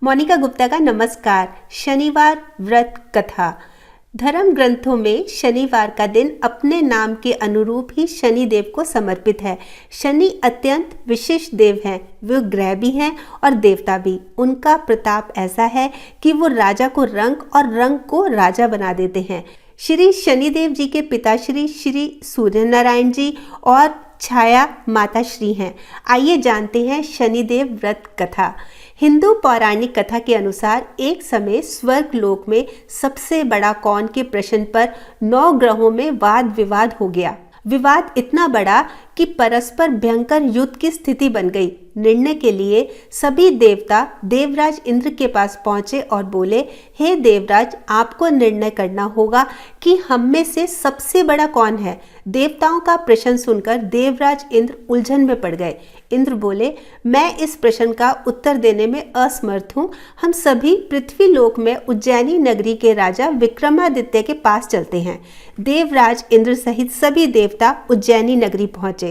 मोनिका गुप्ता का नमस्कार। शनिवार व्रत कथा। धर्म ग्रंथों में शनिवार का दिन अपने नाम के अनुरूप ही शनि देव को समर्पित है। शनि अत्यंत विशेष देव हैं। वे ग्रह भी हैं और देवता भी। उनका प्रताप ऐसा है कि वो राजा को रंक और रंक को राजा बना देते हैं। श्री शनिदेव जी के पिता श्री सूर्य नारायण जी और छाया माता श्री हैं। आइए जानते हैं शनिदेव व्रत कथा। हिंदू पौराणिक कथा के अनुसार एक समय स्वर्ग लोक में सबसे बड़ा कौन के प्रश्न पर 9 ग्रहों में वाद विवाद हो गया। विवाद इतना बड़ा कि परस्पर भयंकर युद्ध की स्थिति बन गई। निर्णय के लिए सभी देवता देवराज इंद्र के पास पहुंचे और बोले, हे देवराज, आपको निर्णय करना होगा कि हम में से सबसे बड़ा कौन है। देवताओं का प्रश्न सुनकर देवराज इंद्र उलझन में पड़ गए। इंद्र बोले, मैं इस प्रश्न का उत्तर देने में असमर्थ हूँ। हम सभी पृथ्वी लोक में उज्जैनी नगरी के राजा विक्रमादित्य के पास चलते हैं। देवराज इंद्र सहित सभी देवता उज्जैनी नगरी पहुंचे।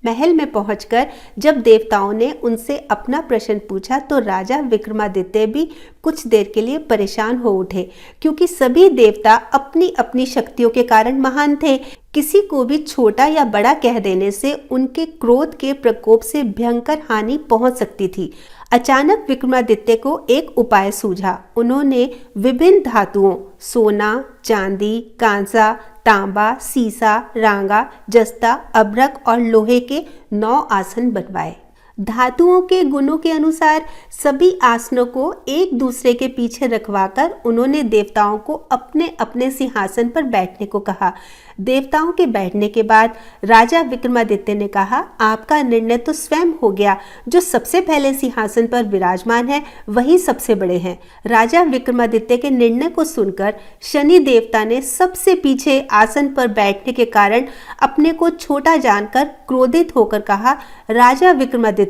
महल में पहुंचकर जब देवताओं ने उनसे अपना प्रश्न पूछा तो राजा विक्रमादित्य भी कुछ देर के लिए परेशान हो उठे, क्योंकि सभी देवता अपनी अपनी शक्तियों के कारण महान थे। किसी को भी छोटा या बड़ा कह देने से उनके क्रोध के प्रकोप से भयंकर हानि पहुंच सकती थी। अचानक विक्रमादित्य को एक उपाय सूझा। उन्होंने विभिन्न धातुओं सोना, चांदी, कांसा, तांबा, सीसा, रांगा, जस्ता, अभ्रक और लोहे के 9 आसन बनवाए। धातुओं के गुणों के अनुसार सभी आसनों को एक दूसरे के पीछे रखवाकर उन्होंने देवताओं को अपने अपने सिंहासन पर बैठने को कहा। देवताओं के बैठने के बाद राजा विक्रमादित्य ने कहा, आपका निर्णय तो स्वयं हो गया। जो सबसे पहले सिंहासन पर विराजमान है वही सबसे बड़े हैं। राजा विक्रमादित्य के निर्णय को सुनकर शनि देवता ने सबसे पीछे आसन पर बैठने के कारण अपने को छोटा जानकर क्रोधित होकर कहा, राजा विक्रमादित्य,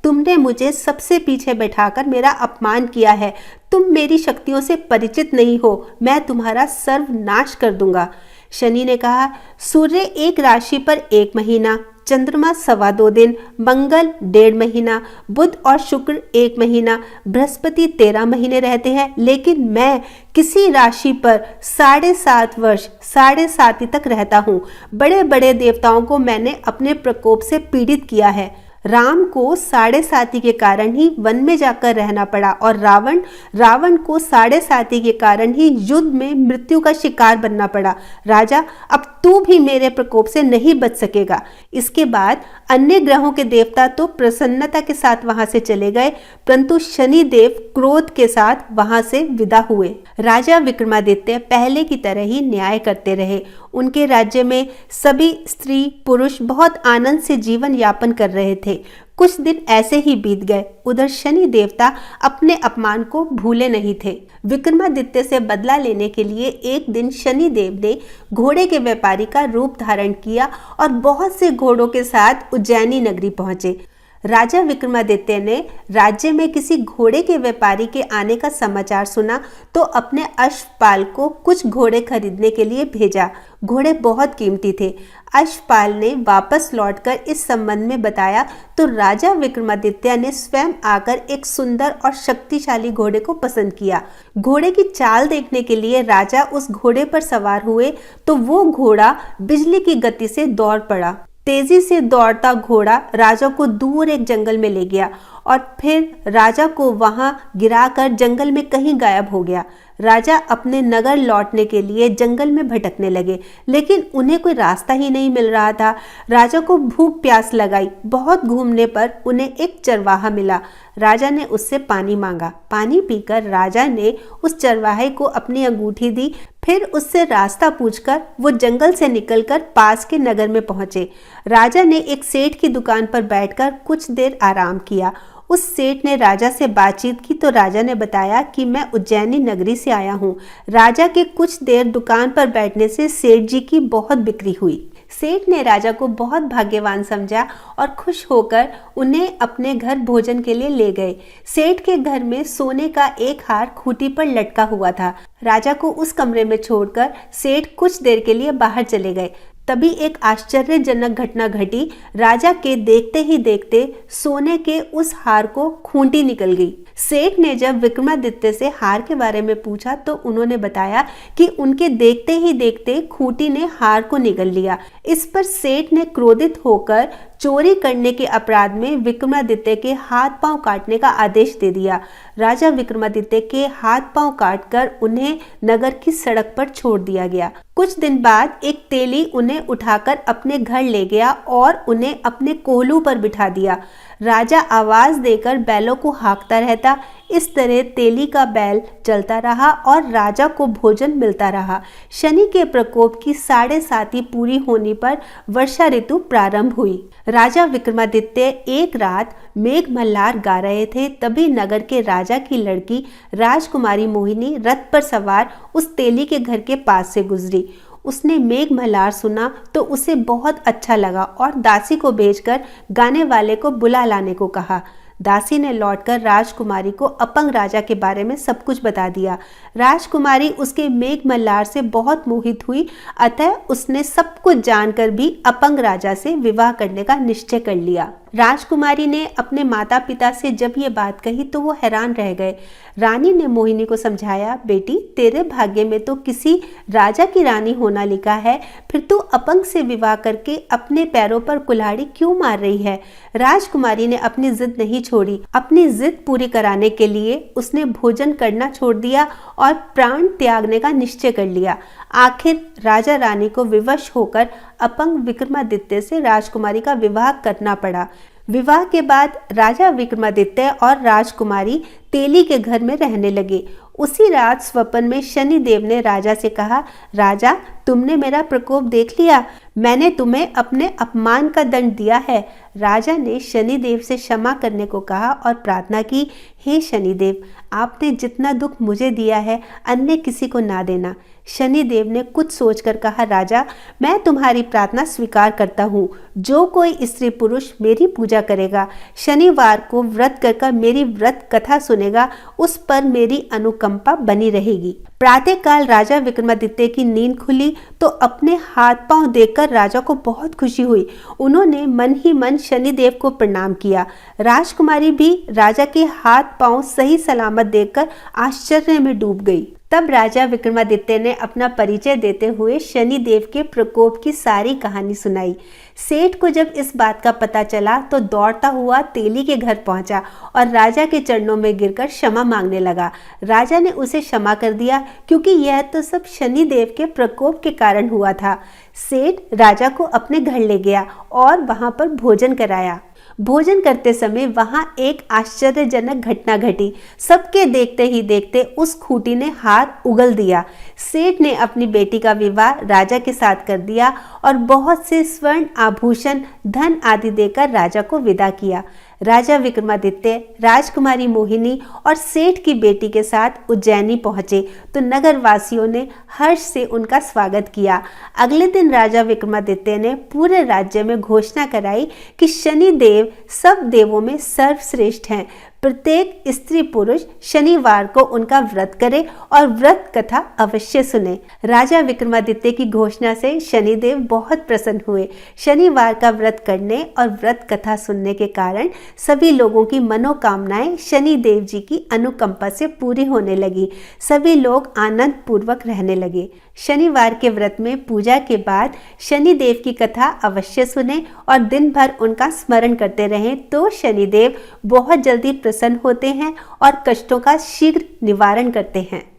तुमने मुझे सबसे पीछे बैठाकर मेरा अपमान किया है। तुम मेरी शक्तियों से परिचित नहीं हो। मैं तुम्हारा सर्वनाश कर दूंगा। शनि ने कहा, सूर्य एक राशि पर 1 महीना, चंद्रमा 2.25 दिन, मंगल 1.5 महीना, बुध और शुक्र 1 महीना, बृहस्पति 13 महीने रहते हैं, लेकिन मैं किसी राशि पर 7.5 वर्ष 7.5 तक रहता हूँ। बड़े बड़े देवताओं को मैंने अपने प्रकोप से पीड़ित किया है। राम को 7.5 के कारण ही वन में जाकर रहना पड़ा और रावण को 7.5 के कारण ही युद्ध में मृत्यु का शिकार बनना पड़ा। राजा, अब तू भी मेरे प्रकोप से नहीं बच सकेगा। इसके बाद अन्य ग्रहों के देवता तो प्रसन्नता के साथ वहां से चले गए, परंतु शनि देव क्रोध के साथ वहां से विदा हुए। राजा विक्रमादित्य पहले की तरह ही न्याय करते रहे। उनके राज्य में सभी स्त्री पुरुष बहुत आनंद से जीवन यापन कर रहे थे। कुछ दिन ऐसे ही बीत गए। उधर शनि देवता अपने अपमान को भूले नहीं थे। विक्रमादित्य से बदला लेने के लिए एक दिन शनि देव ने घोड़े के व्यापारी का रूप धारण किया और बहुत से घोड़ों के साथ उज्जैनी नगरी पहुंचे। राजा विक्रमादित्य ने राज्य में किसी घोड़े के व्यापारी के आने का समाचार सुना तो अपने अश्वपाल को कुछ घोड़े खरीदने के लिए भेजा। घोड़े बहुत कीमती थे। अश्वपाल ने वापस लौटकर इस संबंध में बताया तो राजा विक्रमादित्य ने स्वयं आकर एक सुंदर और शक्तिशाली घोड़े को पसंद किया। घोड़े की चाल देखने के लिए राजा उस घोड़े पर सवार हुए तो वो घोड़ा बिजली की गति से दौड़ पड़ा। तेजी से दौड़ता घोड़ा राजा को दूर एक जंगल में ले गया और फिर राजा को वहां गिराकर जंगल में कहीं गायब हो गया। राजा अपने नगर लौटने के लिए जंगल में भटकने लगे, लेकिन उन्हें कोई रास्ता ही नहीं मिल रहा था। राजा को भूख प्यास लगाई। बहुत घूमने पर उन्हें एक चरवाहा मिला। राजा ने उससे पानी मांगा। पानी पीकर राजा ने उस चरवाहे को अपनी अंगूठी दी। फिर उससे रास्ता पूछकर वो जंगल से निकलकर पास के नगर में पहुंचे। राजा ने एक सेठ की दुकान पर बैठकर कुछ देर आराम किया। उस सेठ ने राजा से बातचीत की तो राजा ने बताया कि मैं उज्जैनी नगरी से आया हूँ। राजा के कुछ देर दुकान पर बैठने से सेठ जी की बहुत बिक्री हुई। सेठ ने राजा को बहुत भाग्यवान समझा और खुश होकर उन्हें अपने घर भोजन के लिए ले गए। सेठ के घर में सोने का एक हार खूंटी पर लटका हुआ था। राजा को उस कमरे में छोड़कर सेठ कुछ देर के लिए बाहर चले गए। तभी एक आश्चर्यजनक घटना घटी। राजा के देखते ही देखते सोने के उस हार को खूंटी निकल गई। सेठ ने जब विक्रमादित्य से हार के बारे में पूछा तो उन्होंने बताया कि उनके देखते ही देखते खूंटी ने हार को निगल लिया। इस पर सेठ ने क्रोधित होकर चोरी करने के अपराध में विक्रमादित्य के हाथ पांव काटने का आदेश दे दिया। राजा विक्रमादित्य के हाथ पांव काटकर उन्हें नगर की सड़क पर छोड़ दिया गया। कुछ दिन बाद एक तेली उन्हें उठाकर अपने घर ले गया और उन्हें अपने कोहलू पर बिठा दिया। राजा आवाज देकर बैलों को हाँकता रहता। इस तरह तेली का बैल चलता रहा और राजा को भोजन मिलता रहा। शनि के प्रकोप की 7.5 पूरी होने पर वर्षा ऋतु प्रारंभ हुई। राजा विक्रमादित्य एक रात मेघ मल्हार गा रहे थे। तभी नगर के राजा की लड़की राजकुमारी मोहिनी रथ पर सवार उस तेली के घर के पास से गुजरी। उसने मेघ मल्हार सुना तो उसे बहुत अच्छा लगा और दासी को भेजकर गाने वाले को बुला लाने को कहा। दासी ने लौटकर राजकुमारी को अपंग राजा के बारे में सब कुछ बता दिया। राजकुमारी उसके मेघ मल्हार से बहुत मोहित हुई, अतः उसने सब कुछ जानकर भी अपंग राजा से विवाह करने का निश्चय कर लिया। राजकुमारी ने अपने माता पिता से जब ये बात कही तो वो हैरान रह गए। रानी ने मोहिनी को समझाया, बेटी तेरे भाग्य में तो किसी राजा की रानी होना लिखा है, फिर तू अपंग से विवाह करके अपने पैरों पर कुल्हाड़ी क्यों मार रही है। राजकुमारी ने अपनी जिद नहीं छोड़ी। अपनी जिद पूरी कराने के लिए उसने भोजन करना छोड़ दिया और प्राण त्यागने का निश्चय कर लिया। आखिर राजा रानी को विवश होकर अपंग विक्रमादित्य से राजकुमारी का विवाह करना पड़ा। विवाह के बाद राजा विक्रमादित्य और राजकुमारी तेली के घर में रहने लगे। उसी रात स्वप्न में शनि देव ने राजा से कहा, राजा तुमने मेरा प्रकोप देख लिया, मैंने तुम्हें अपने अपमान का दंड दिया है। राजा ने शनि देव से क्षमा करने को कहा और प्रार्थना की, हे शनि देव आपने जितना दुख मुझे दिया है अन्य किसी को ना देना। शनि देव ने कुछ सोचकर कहा, राजा मैं तुम्हारी प्रार्थना स्वीकार करता हूँ। जो कोई स्त्री पुरुष मेरी पूजा करेगा, शनिवार को व्रत कर मेरी व्रत कथा सुनेगा, उस पर मेरी अनुकंपा बनी रहेगी। प्रातःकाल राजा विक्रमादित्य की नींद खुली तो अपने हाथ पांव देखकर राजा को बहुत खुशी हुई। उन्होंने मन ही मन शनिदेव को प्रणाम किया। राजकुमारी भी राजा के हाथ पांव सही सलामत देखकर आश्चर्य में डूब गई। तब राजा विक्रमादित्य ने अपना परिचय देते हुए शनि देव के प्रकोप की सारी कहानी सुनाई। सेठ को जब इस बात का पता चला तो दौड़ता हुआ तेली के घर पहुंचा और राजा के चरणों में गिरकर क्षमा मांगने लगा। राजा ने उसे क्षमा कर दिया क्योंकि यह तो सब शनि देव के प्रकोप के कारण हुआ था। सेठ राजा को अपने घर ले गया और वहां पर भोजन कराया। भोजन करते समय वहां एक आश्चर्यजनक घटना घटी। सबके देखते ही देखते उस खूंटी ने हार उगल दिया। सेठ ने अपनी बेटी का विवाह राजा के साथ कर दिया और बहुत से स्वर्ण आभूषण धन आदि देकर राजा को विदा किया। राजा विक्रमादित्य राजकुमारी मोहिनी और सेठ की बेटी के साथ उज्जैनी पहुंचे तो नगर वासियों ने हर्ष से उनका स्वागत किया। अगले दिन राजा विक्रमादित्य ने पूरे राज्य में घोषणा कराई कि शनि देव सब देवों में सर्वश्रेष्ठ हैं। प्रत्येक स्त्री पुरुष शनिवार को उनका व्रत करे और व्रत कथा अवश्य सुने। राजा विक्रमादित्य की घोषणा से शनिदेव बहुत प्रसन्न हुए। शनिवार का व्रत करने और व्रत कथा सुनने के कारण सभी लोगों की मनोकामनाएं शनिदेव जी की अनुकंपा से पूरी होने लगी। सभी लोग आनंद पूर्वक रहने लगे। शनिवार के व्रत में पूजा के बाद शनिदेव की कथा अवश्य सुने और दिन भर उनका स्मरण करते रहें तो शनिदेव बहुत जल्दी प्रसन्न होते हैं और कष्टों का शीघ्र निवारण करते हैं।